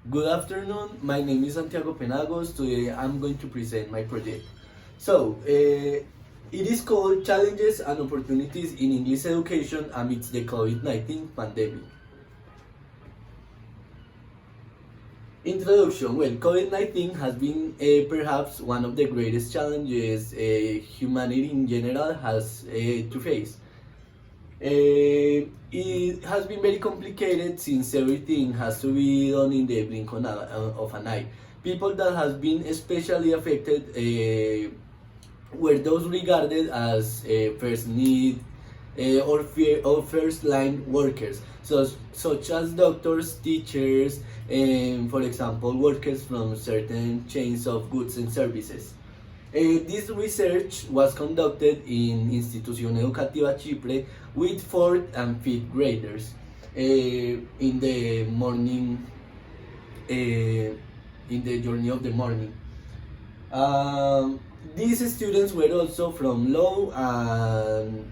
Good afternoon, my name is Santiago Penagos. Today I'm going to present my project. It is called Challenges and Opportunities in English Education Amidst the COVID-19 Pandemic. Introduction. Well, COVID-19 has been perhaps one of the greatest challenges humanity in general has to face. It has been very complicated since everything has to be done in the blink of an eye. People that has been especially affected were those regarded as first need or first line workers, such as doctors, teachers, and for example, workers from certain chains of goods and services. This research was conducted in Institución Educativa Chipre with 4th and 5th graders in the morning, in the journey of the morning. These students were also from low and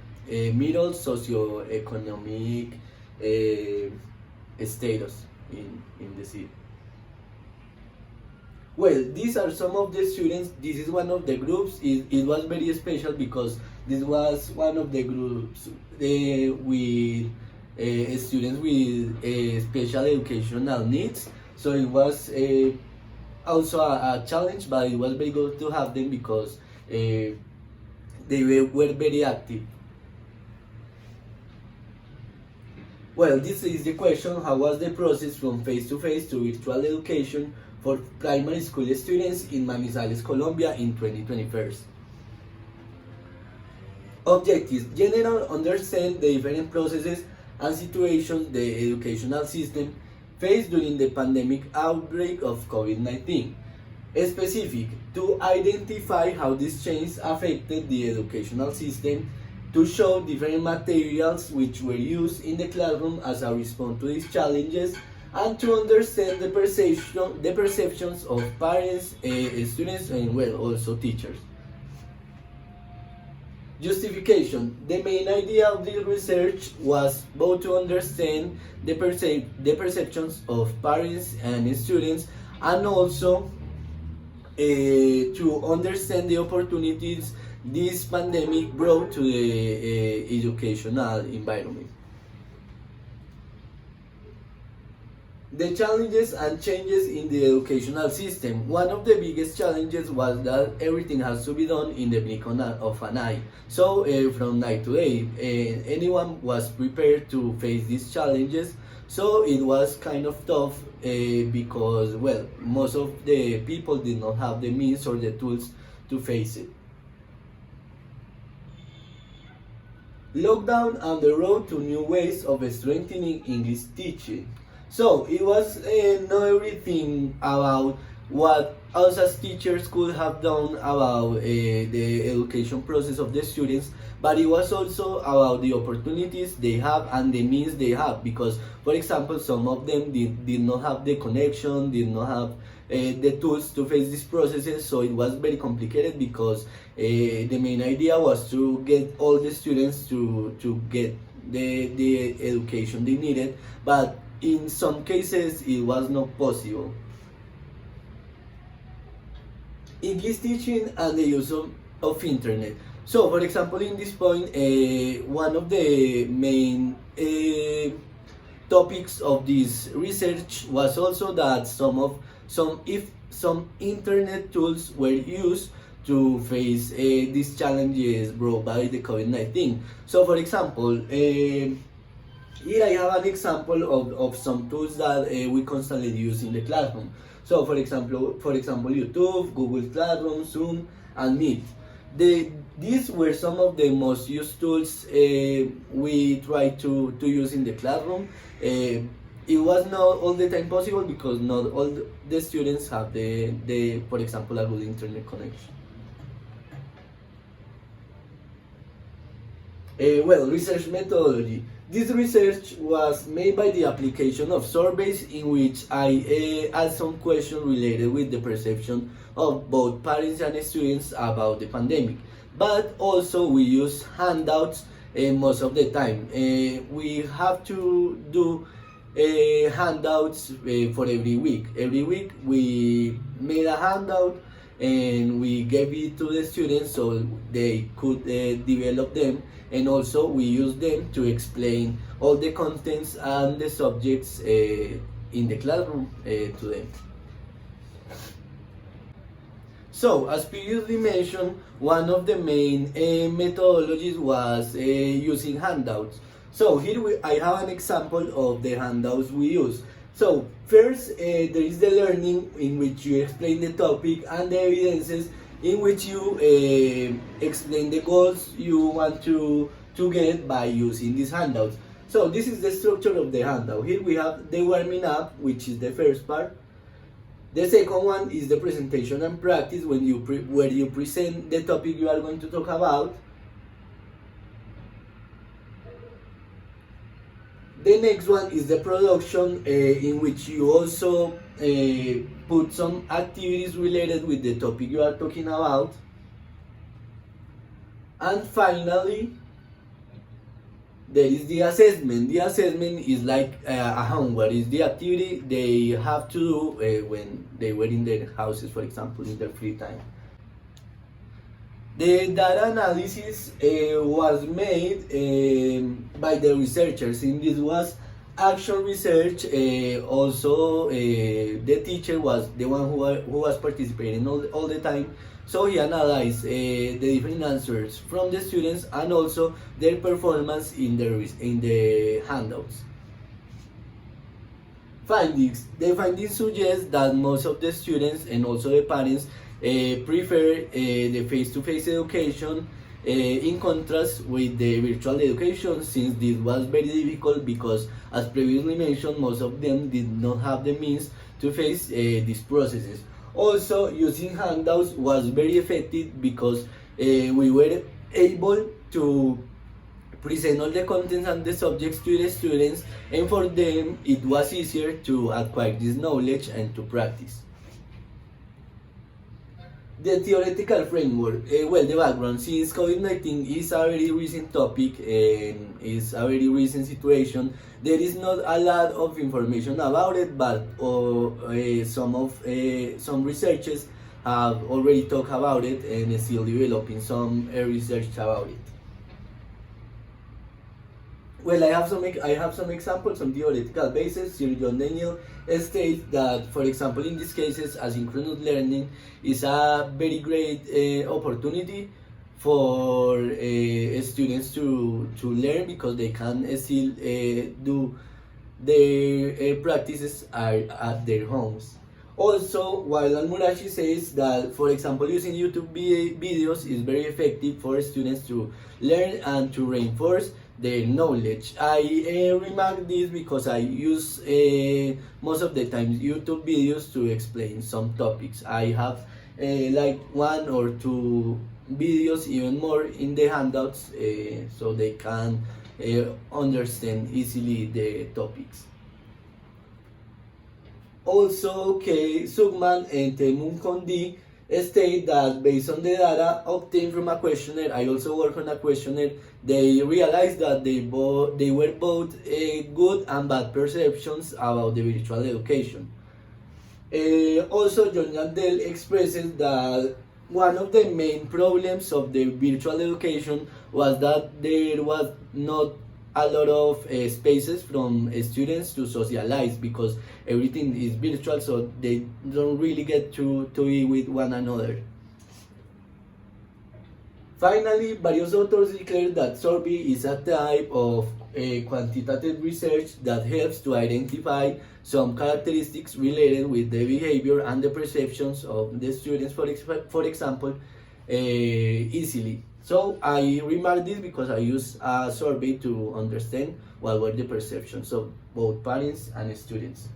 middle socioeconomic status in the city. Well, these are some of the students. This is one of the groups. It was very special because this was one of the groups with students with special educational needs. So it was also a challenge, but it was very good to have them because they were very active. Well, this is the question: how was the process from face-to-face to virtual education for primary school students in Manizales, Colombia in 2021? Objectives: general understand the different processes and situations the educational system faced during the pandemic outbreak of COVID-19. Specific: to identify how this change affected the educational system, to show different materials which were used in the classroom as a response to these challenges, and to understand the perceptions of parents, students, and well, also teachers. Justification: the main idea of this research was both to understand the perceptions of parents and students, and also to understand the opportunities this pandemic brought to the educational environment. The challenges and changes in the educational system. One of the biggest challenges was that everything has to be done in the blink of an eye. So from night to day, anyone was prepared to face these challenges. So it was kind of tough because, well, most of the people did not have the means or the tools to face it. Lockdown and the road to new ways of strengthening English teaching. So it was not everything about what us as teachers could have done about the education process of the students, but it was also about the opportunities they have and the means they have. Because, for example, some of them did not have the connection, did not have the tools to face these processes, so it was very complicated because the main idea was to get all the students to get the education they needed, but in some cases it was not possible. English teaching and the use of internet. So, for example, in this point, one of the main topics of this research was also that some internet tools were used to face these challenges brought by the COVID-19. So, for example, here I have an example of some tools that we constantly use in the classroom. So, for example, YouTube, Google Classroom, Zoom, and Meet. These were some of the most used tools we try to use in the classroom. It was not all the time possible because not all the students have for example, a good internet connection. Well, research methodology. This research was made by the application of surveys in which I asked some questions related with the perception of both parents and students about the pandemic. But also we use handouts most of the time. We have to do handouts for every week. Every week we made a handout and we gave it to the students so they could develop them, and also we used them to explain all the contents and the subjects in the classroom to them. So, as previously mentioned, one of the main methodologies was using handouts. So here I have an example of the handouts we use. So first, there is the learning, in which you explain the topic, and the evidences, in which you explain the goals you want to get by using these handouts. So this is the structure of the handout. Here we have the warming up, which is the first part. The second one is the presentation and practice, where you present the topic you are going to talk about. The next one is the production, in which you also put some activities related with the topic you are talking about. And finally, there is the assessment. The assessment is like a homework. It's the activity they have to do when they were in their houses, for example, in their free time. The data analysis was made by the researchers, and this was actual research. Also, the teacher was the one who was participating all the time. So he analyzed the different answers from the students and also their performance in the handouts. Findings. The findings suggest that most of the students and also the parents prefer the face-to-face education in contrast with the virtual education, since this was very difficult because, as previously mentioned, most of them did not have the means to face these processes. Also, using handouts was very effective because we were able to present all the contents and the subjects to the students, and for them it was easier to acquire this knowledge and to practice. The theoretical framework, well, the background. Since COVID-19 is a very recent topic and is a very recent situation, there is not a lot of information about it, but some researchers have already talked about it and is still developing some research about it. Well, I have some examples, some theoretical bases. Sir John Daniel states that, for example, in these cases, asynchronous learning is a very great opportunity for students to learn, because they can still do their practices at their homes. Also, while Al-Murashi says that, for example, using YouTube videos is very effective for students to learn and to reinforce their knowledge. I remark this because I use most of the time YouTube videos to explain some topics. I have like one or two videos, even more, in the handouts, so they can understand easily the topics. Also, Sugman and Temun Kondi state that based on the data obtained from a questionnaire, I also work on a questionnaire, they realized that they were both good and bad perceptions about the virtual education. Also, John Yandel expresses that one of the main problems of the virtual education was that there was not a lot of spaces from students to socialize, because everything is virtual, so they don't really get to be with one another. Finally, various authors declare that survey is a type of quantitative research that helps to identify some characteristics related with the behavior and the perceptions of the students, for example, easily. So I remark this because I use a survey to understand what were the perceptions of both parents and students.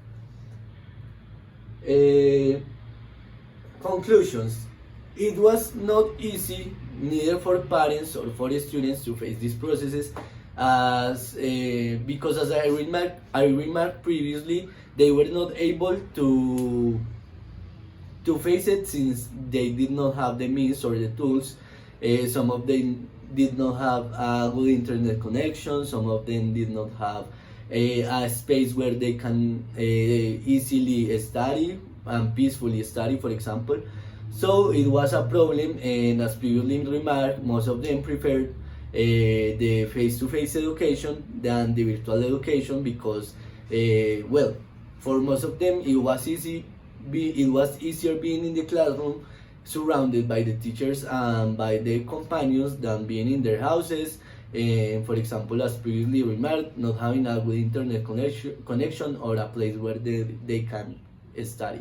Conclusions. It was not easy, neither for parents or for students, to face these processes, as because, as I remarked previously, they were not able to face it, since they did not have the means or the tools. Some of them did not have a good internet connection. Some of them did not have a space where they can easily study and peacefully study, for example. So it was a problem, and as previously remarked, most of them preferred the face-to-face education than the virtual education because, well, for most of them it was easier being in the classroom surrounded by the teachers and by their companions than being in their houses, and for example, as previously remarked, not having a good internet connection or a place where they can study.